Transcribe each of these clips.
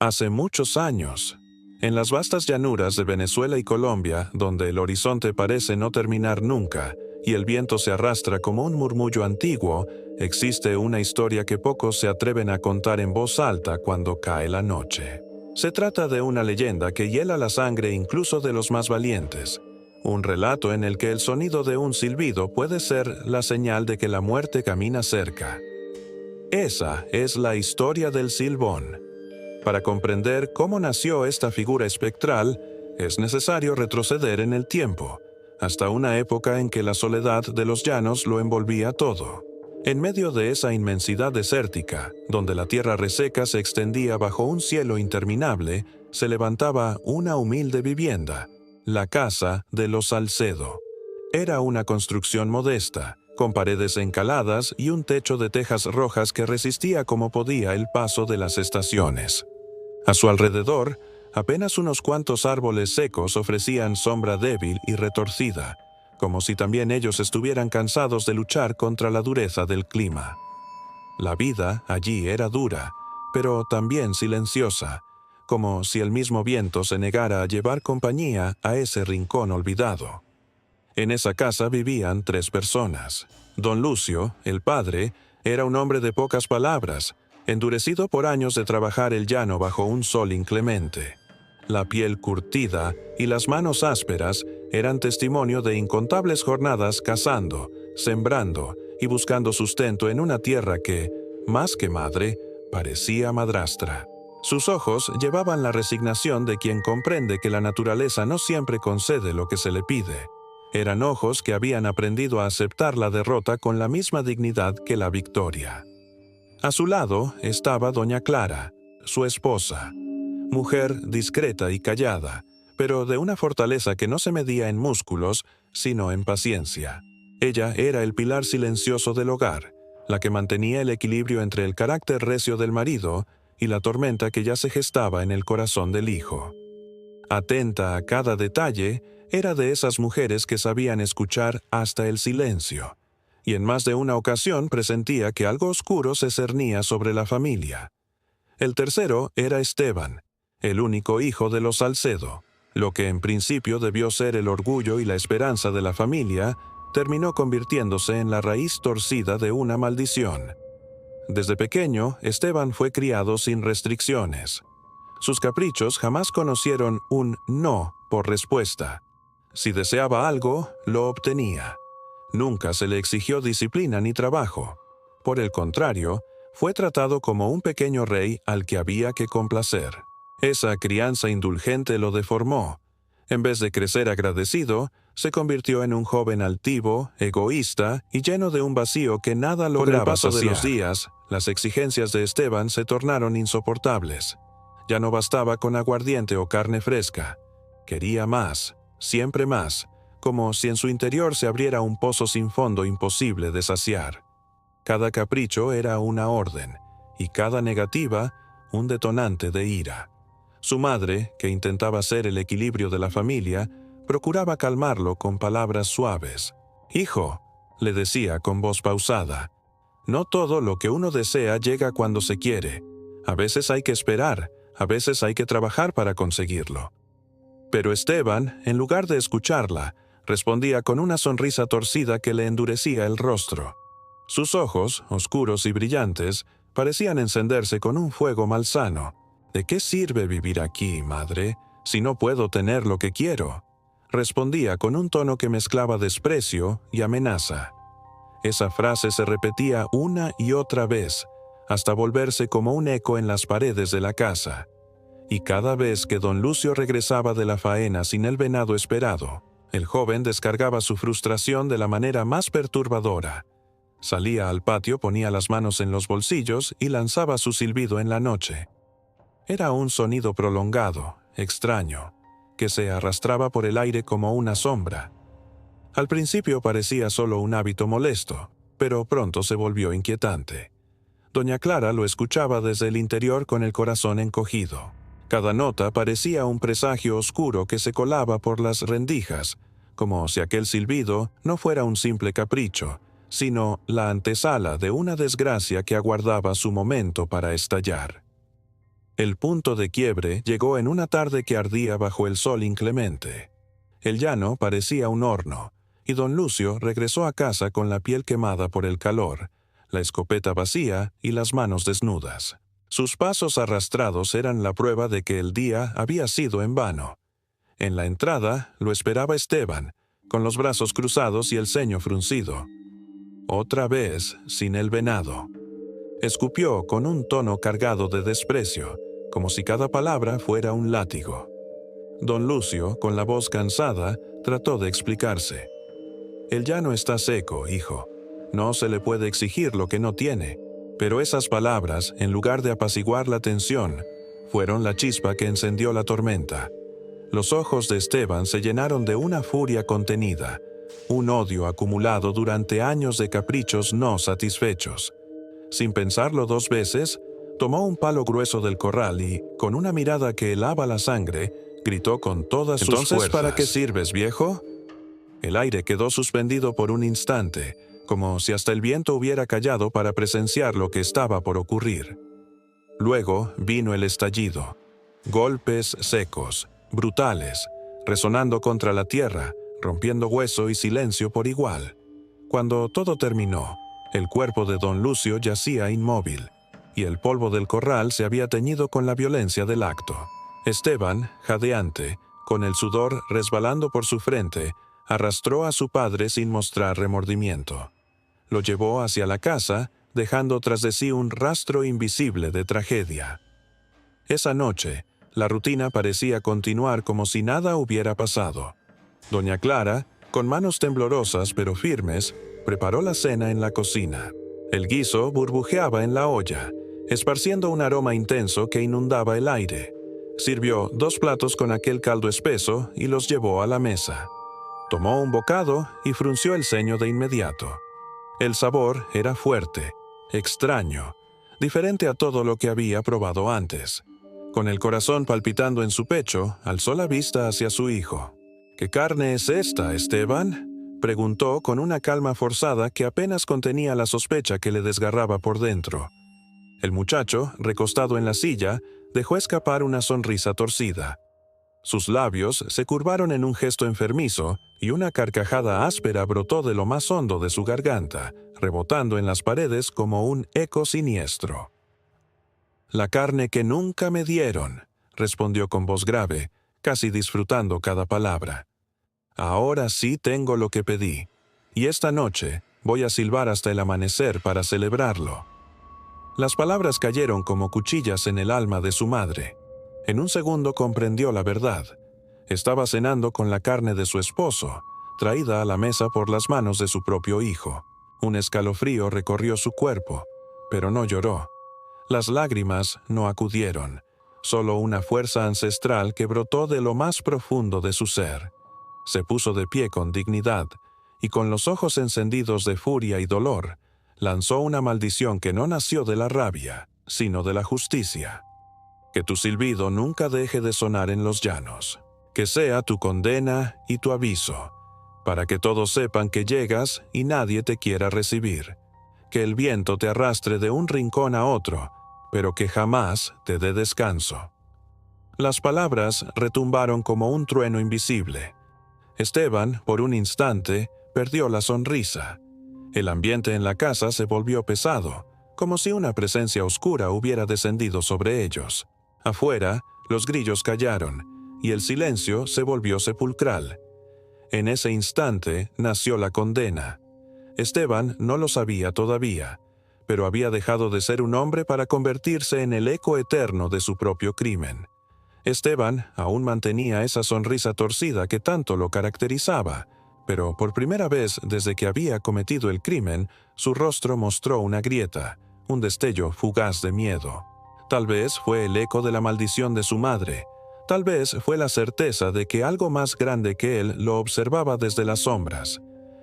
Hace muchos años, en las vastas llanuras de Venezuela y Colombia, donde el horizonte parece no terminar nunca y el viento se arrastra como un murmullo antiguo, existe una historia que pocos se atreven a contar en voz alta cuando cae la noche. Se trata de una leyenda que hiela la sangre incluso de los más valientes. Un relato en el que el sonido de un silbido puede ser la señal de que la muerte camina cerca. Esa es la historia del Silbón. Para comprender cómo nació esta figura espectral, es necesario retroceder en el tiempo, hasta una época en que la soledad de los llanos lo envolvía todo. En medio de esa inmensidad desértica, donde la tierra reseca se extendía bajo un cielo interminable, se levantaba una humilde vivienda, la casa de los Salcedo. Era una construcción modesta, con paredes encaladas y un techo de tejas rojas que resistía como podía el paso de las estaciones. A su alrededor, apenas unos cuantos árboles secos ofrecían sombra débil y retorcida, como si también ellos estuvieran cansados de luchar contra la dureza del clima. La vida allí era dura, pero también silenciosa, como si el mismo viento se negara a llevar compañía a ese rincón olvidado. En esa casa vivían 3 personas. Don Lucio, el padre, era un hombre de pocas palabras, endurecido por años de trabajar el llano bajo un sol inclemente. La piel curtida y las manos ásperas eran testimonio de incontables jornadas cazando, sembrando y buscando sustento en una tierra que, más que madre, parecía madrastra. Sus ojos llevaban la resignación de quien comprende que la naturaleza no siempre concede lo que se le pide. Eran ojos que habían aprendido a aceptar la derrota con la misma dignidad que la victoria. A su lado estaba doña Clara, su esposa, mujer discreta y callada, pero de una fortaleza que no se medía en músculos, sino en paciencia. Ella era el pilar silencioso del hogar, la que mantenía el equilibrio entre el carácter recio del marido y la tormenta que ya se gestaba en el corazón del hijo. Atenta a cada detalle, era de esas mujeres que sabían escuchar hasta el silencio, y en más de una ocasión presentía que algo oscuro se cernía sobre la familia. El tercero era Esteban, el único hijo de los Salcedo. Lo que en principio debió ser el orgullo y la esperanza de la familia, terminó convirtiéndose en la raíz torcida de una maldición. Desde pequeño, Esteban fue criado sin restricciones. Sus caprichos jamás conocieron un no por respuesta. Si deseaba algo, lo obtenía. Nunca se le exigió disciplina ni trabajo. Por el contrario, fue tratado como un pequeño rey al que había que complacer. Esa crianza indulgente lo deformó. En vez de crecer agradecido, se convirtió en un joven altivo, egoísta y lleno de un vacío que nada lograba saciar. Con el paso de los días, las exigencias de Esteban se tornaron insoportables. Ya no bastaba con aguardiente o carne fresca. Quería más, siempre más, como si en su interior se abriera un pozo sin fondo imposible de saciar. Cada capricho era una orden, y cada negativa, un detonante de ira. Su madre, que intentaba ser el equilibrio de la familia, procuraba calmarlo con palabras suaves. «Hijo», le decía con voz pausada, «no todo lo que uno desea llega cuando se quiere. A veces hay que esperar, a veces hay que trabajar para conseguirlo». Pero Esteban, en lugar de escucharla, respondía con una sonrisa torcida que le endurecía el rostro. Sus ojos, oscuros y brillantes, parecían encenderse con un fuego malsano. «¿De qué sirve vivir aquí, madre, si no puedo tener lo que quiero?», respondía con un tono que mezclaba desprecio y amenaza. Esa frase se repetía una y otra vez, hasta volverse como un eco en las paredes de la casa. Y cada vez que don Lucio regresaba de la faena sin el venado esperado, el joven descargaba su frustración de la manera más perturbadora. Salía al patio, ponía las manos en los bolsillos y lanzaba su silbido en la noche. Era un sonido prolongado, extraño, que se arrastraba por el aire como una sombra. Al principio parecía solo un hábito molesto, pero pronto se volvió inquietante. Doña Clara lo escuchaba desde el interior con el corazón encogido. Cada nota parecía un presagio oscuro que se colaba por las rendijas, como si aquel silbido no fuera un simple capricho, sino la antesala de una desgracia que aguardaba su momento para estallar. El punto de quiebre llegó en una tarde que ardía bajo el sol inclemente. El llano parecía un horno, y don Lucio regresó a casa con la piel quemada por el calor, la escopeta vacía y las manos desnudas. Sus pasos arrastrados eran la prueba de que el día había sido en vano. En la entrada lo esperaba Esteban, con los brazos cruzados y el ceño fruncido. Otra vez sin el venado. Escupió con un tono cargado de desprecio, como si cada palabra fuera un látigo. Don Lucio, con la voz cansada, trató de explicarse. El llano está seco, hijo. No se le puede exigir lo que no tiene. Pero esas palabras, en lugar de apaciguar la tensión, fueron la chispa que encendió la tormenta. Los ojos de Esteban se llenaron de una furia contenida, un odio acumulado durante años de caprichos no satisfechos. Sin pensarlo dos veces, tomó un palo grueso del corral y, con una mirada que helaba la sangre, gritó con todas sus fuerzas. ¿Entonces para qué sirves, viejo? El aire quedó suspendido por un instante, como si hasta el viento hubiera callado para presenciar lo que estaba por ocurrir. Luego vino el estallido. Golpes secos, brutales, resonando contra la tierra, rompiendo hueso y silencio por igual. Cuando todo terminó, el cuerpo de don Lucio yacía inmóvil, y el polvo del corral se había teñido con la violencia del acto. Esteban, jadeante, con el sudor resbalando por su frente, arrastró a su padre sin mostrar remordimiento. Lo llevó hacia la casa, dejando tras de sí un rastro invisible de tragedia. Esa noche, la rutina parecía continuar como si nada hubiera pasado. Doña Clara, con manos temblorosas pero firmes, preparó la cena en la cocina. El guiso burbujeaba en la olla, esparciendo un aroma intenso que inundaba el aire. Sirvió 2 platos con aquel caldo espeso y los llevó a la mesa. Tomó un bocado y frunció el ceño de inmediato. El sabor era fuerte, extraño, diferente a todo lo que había probado antes. Con el corazón palpitando en su pecho, alzó la vista hacia su hijo. ¿Qué carne es esta, Esteban?, preguntó con una calma forzada que apenas contenía la sospecha que le desgarraba por dentro. El muchacho, recostado en la silla, dejó escapar una sonrisa torcida. Sus labios se curvaron en un gesto enfermizo y una carcajada áspera brotó de lo más hondo de su garganta, rebotando en las paredes como un eco siniestro. «La carne que nunca me dieron», respondió con voz grave, casi disfrutando cada palabra. «Ahora sí tengo lo que pedí, y esta noche voy a silbar hasta el amanecer para celebrarlo». Las palabras cayeron como cuchillas en el alma de su madre. En un segundo comprendió la verdad. Estaba cenando con la carne de su esposo, traída a la mesa por las manos de su propio hijo. Un escalofrío recorrió su cuerpo, pero no lloró. Las lágrimas no acudieron, solo una fuerza ancestral que brotó de lo más profundo de su ser. Se puso de pie con dignidad, y con los ojos encendidos de furia y dolor, lanzó una maldición que no nació de la rabia, sino de la justicia. Que tu silbido nunca deje de sonar en los llanos. Que sea tu condena y tu aviso, para que todos sepan que llegas y nadie te quiera recibir. Que el viento te arrastre de un rincón a otro, pero que jamás te dé descanso. Las palabras retumbaron como un trueno invisible. Esteban, por un instante, perdió la sonrisa. El ambiente en la casa se volvió pesado, como si una presencia oscura hubiera descendido sobre ellos. Afuera, los grillos callaron, y el silencio se volvió sepulcral. En ese instante nació la condena. Esteban no lo sabía todavía, pero había dejado de ser un hombre para convertirse en el eco eterno de su propio crimen. Esteban aún mantenía esa sonrisa torcida que tanto lo caracterizaba, pero por primera vez desde que había cometido el crimen, su rostro mostró una grieta, un destello fugaz de miedo. Tal vez fue el eco de la maldición de su madre. Tal vez fue la certeza de que algo más grande que él lo observaba desde las sombras.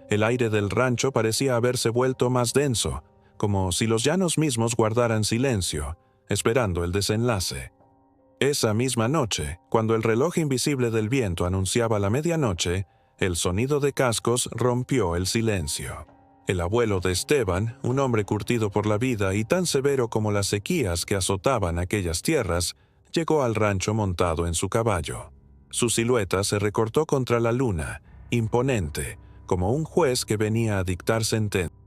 El aire del rancho parecía haberse vuelto más denso, como si los llanos mismos guardaran silencio, esperando el desenlace. Esa misma noche, cuando el reloj invisible del viento anunciaba la medianoche, el sonido de cascos rompió el silencio. El abuelo de Esteban, un hombre curtido por la vida y tan severo como las sequías que azotaban aquellas tierras, llegó al rancho montado en su caballo. Su silueta se recortó contra la luna, imponente, como un juez que venía a dictar sentencia.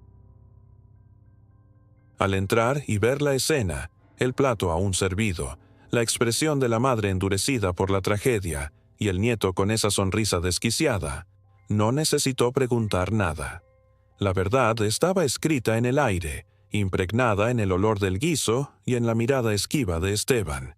Al entrar y ver la escena, el plato aún servido, la expresión de la madre endurecida por la tragedia y el nieto con esa sonrisa desquiciada, no necesitó preguntar nada. La verdad estaba escrita en el aire, impregnada en el olor del guiso y en la mirada esquiva de Esteban.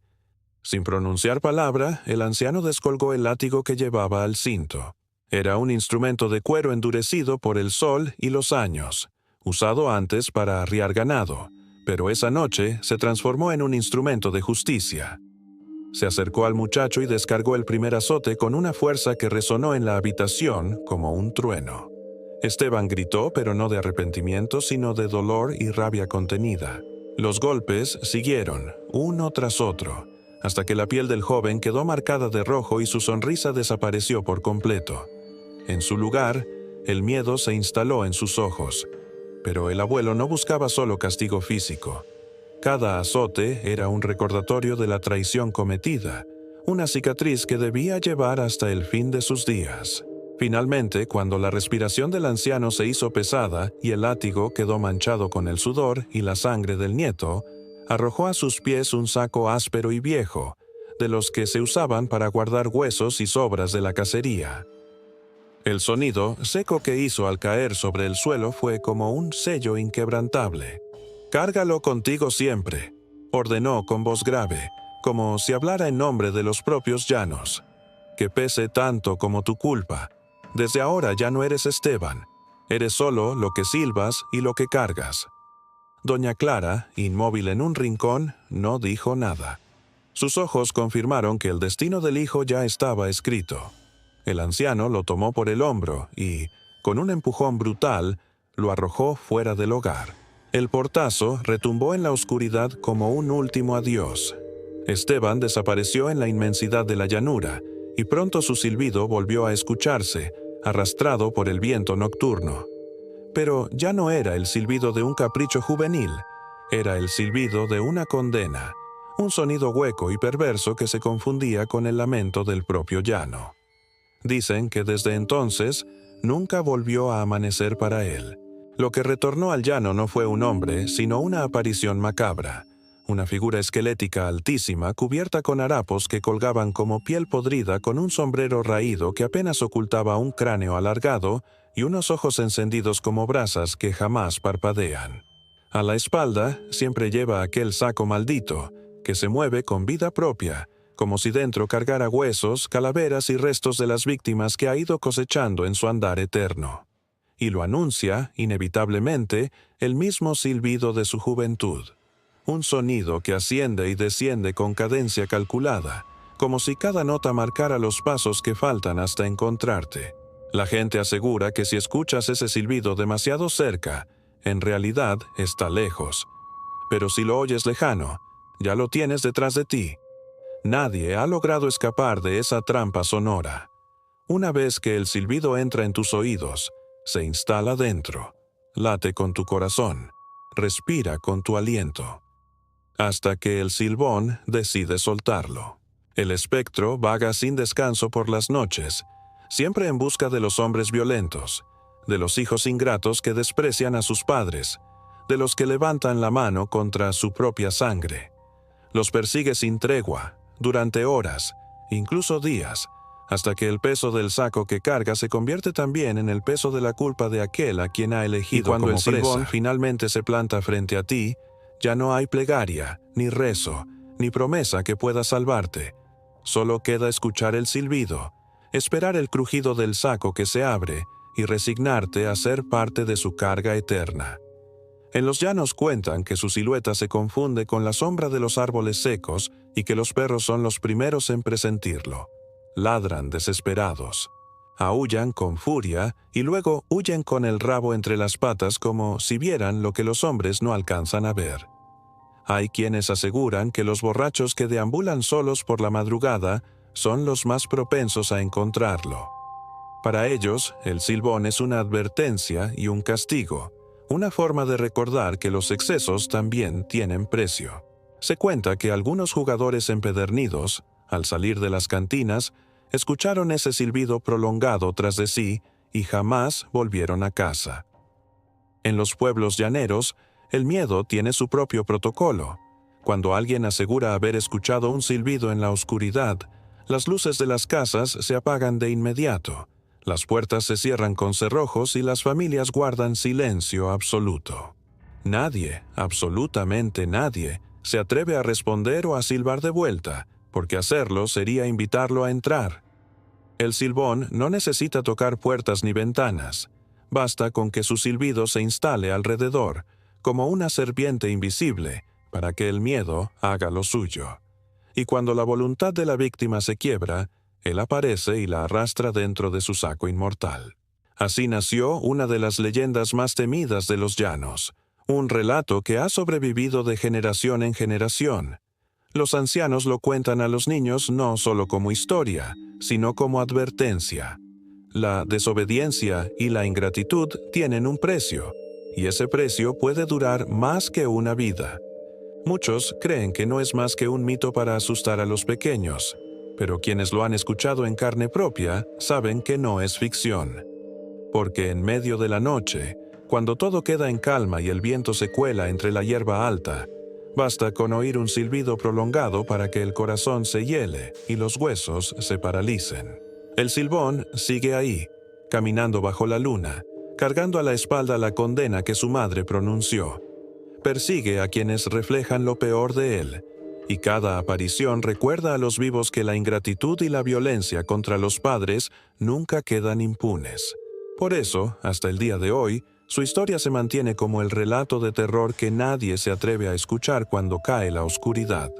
Sin pronunciar palabra, el anciano descolgó el látigo que llevaba al cinto. Era un instrumento de cuero endurecido por el sol y los años, usado antes para arriar ganado, pero esa noche se transformó en un instrumento de justicia. Se acercó al muchacho y descargó el primer azote con una fuerza que resonó en la habitación como un trueno. Esteban gritó, pero no de arrepentimiento, sino de dolor y rabia contenida. Los golpes siguieron, uno tras otro, hasta que la piel del joven quedó marcada de rojo y su sonrisa desapareció por completo. En su lugar, el miedo se instaló en sus ojos. Pero el abuelo no buscaba solo castigo físico. Cada azote era un recordatorio de la traición cometida, una cicatriz que debía llevar hasta el fin de sus días. Finalmente, cuando la respiración del anciano se hizo pesada y el látigo quedó manchado con el sudor y la sangre del nieto, arrojó a sus pies un saco áspero y viejo, de los que se usaban para guardar huesos y sobras de la cacería. El sonido seco que hizo al caer sobre el suelo fue como un sello inquebrantable. «Cárgalo contigo siempre», ordenó con voz grave, como si hablara en nombre de los propios llanos. «Que pese tanto como tu culpa. Desde ahora ya no eres Esteban. Eres solo lo que silbas y lo que cargas». Doña Clara, inmóvil en un rincón, no dijo nada. Sus ojos confirmaron que el destino del hijo ya estaba escrito. El anciano lo tomó por el hombro y, con un empujón brutal, lo arrojó fuera del hogar. El portazo retumbó en la oscuridad como un último adiós. Esteban desapareció en la inmensidad de la llanura, y pronto su silbido volvió a escucharse, arrastrado por el viento nocturno. Pero ya no era el silbido de un capricho juvenil, era el silbido de una condena, un sonido hueco y perverso que se confundía con el lamento del propio llano. Dicen que desde entonces nunca volvió a amanecer para él. Lo que retornó al llano no fue un hombre, sino una aparición macabra, una figura esquelética altísima cubierta con harapos que colgaban como piel podrida con un sombrero raído que apenas ocultaba un cráneo alargado y unos ojos encendidos como brasas que jamás parpadean. A la espalda siempre lleva aquel saco maldito, que se mueve con vida propia, como si dentro cargara huesos, calaveras y restos de las víctimas que ha ido cosechando en su andar eterno. Y lo anuncia, inevitablemente, el mismo silbido de su juventud. Un sonido que asciende y desciende con cadencia calculada, como si cada nota marcara los pasos que faltan hasta encontrarte. La gente asegura que si escuchas ese silbido demasiado cerca, en realidad está lejos. Pero si lo oyes lejano, ya lo tienes detrás de ti. Nadie ha logrado escapar de esa trampa sonora. Una vez que el silbido entra en tus oídos, se instala dentro, late con tu corazón, respira con tu aliento, hasta que el silbón decide soltarlo. El espectro vaga sin descanso por las noches, siempre en busca de los hombres violentos, de los hijos ingratos que desprecian a sus padres, de los que levantan la mano contra su propia sangre. Los persigue sin tregua, durante horas, incluso días, hasta que el peso del saco que carga se convierte también en el peso de la culpa de aquel a quien ha elegido como presa. Y cuando el silbón finalmente se planta frente a ti, ya no hay plegaria, ni rezo, ni promesa que pueda salvarte. Solo queda escuchar el silbido, esperar el crujido del saco que se abre y resignarte a ser parte de su carga eterna. En los llanos cuentan que su silueta se confunde con la sombra de los árboles secos y que los perros son los primeros en presentirlo. Ladran desesperados, aúllan con furia y luego huyen con el rabo entre las patas como si vieran lo que los hombres no alcanzan a ver. Hay quienes aseguran que los borrachos que deambulan solos por la madrugada son los más propensos a encontrarlo. Para ellos, el silbón es una advertencia y un castigo, una forma de recordar que los excesos también tienen precio. Se cuenta que algunos jugadores empedernidos, al salir de las cantinas, escucharon ese silbido prolongado tras de sí y jamás volvieron a casa. En los pueblos llaneros, el miedo tiene su propio protocolo. Cuando alguien asegura haber escuchado un silbido en la oscuridad, las luces de las casas se apagan de inmediato, las puertas se cierran con cerrojos y las familias guardan silencio absoluto. Nadie, absolutamente nadie, se atreve a responder o a silbar de vuelta, porque hacerlo sería invitarlo a entrar. El silbón no necesita tocar puertas ni ventanas. Basta con que su silbido se instale alrededor, como una serpiente invisible, para que el miedo haga lo suyo. Y cuando la voluntad de la víctima se quiebra, él aparece y la arrastra dentro de su saco inmortal. Así nació una de las leyendas más temidas de los llanos, un relato que ha sobrevivido de generación en generación. Los ancianos lo cuentan a los niños no solo como historia, sino como advertencia. La desobediencia y la ingratitud tienen un precio, y ese precio puede durar más que una vida. Muchos creen que no es más que un mito para asustar a los pequeños, pero quienes lo han escuchado en carne propia saben que no es ficción. Porque en medio de la noche, cuando todo queda en calma y el viento se cuela entre la hierba alta, basta con oír un silbido prolongado para que el corazón se hiele y los huesos se paralicen. El silbón sigue ahí, caminando bajo la luna, cargando a la espalda la condena que su madre pronunció. Persigue a quienes reflejan lo peor de él, y cada aparición recuerda a los vivos que la ingratitud y la violencia contra los padres nunca quedan impunes. Por eso, hasta el día de hoy, su historia se mantiene como el relato de terror que nadie se atreve a escuchar cuando cae la oscuridad.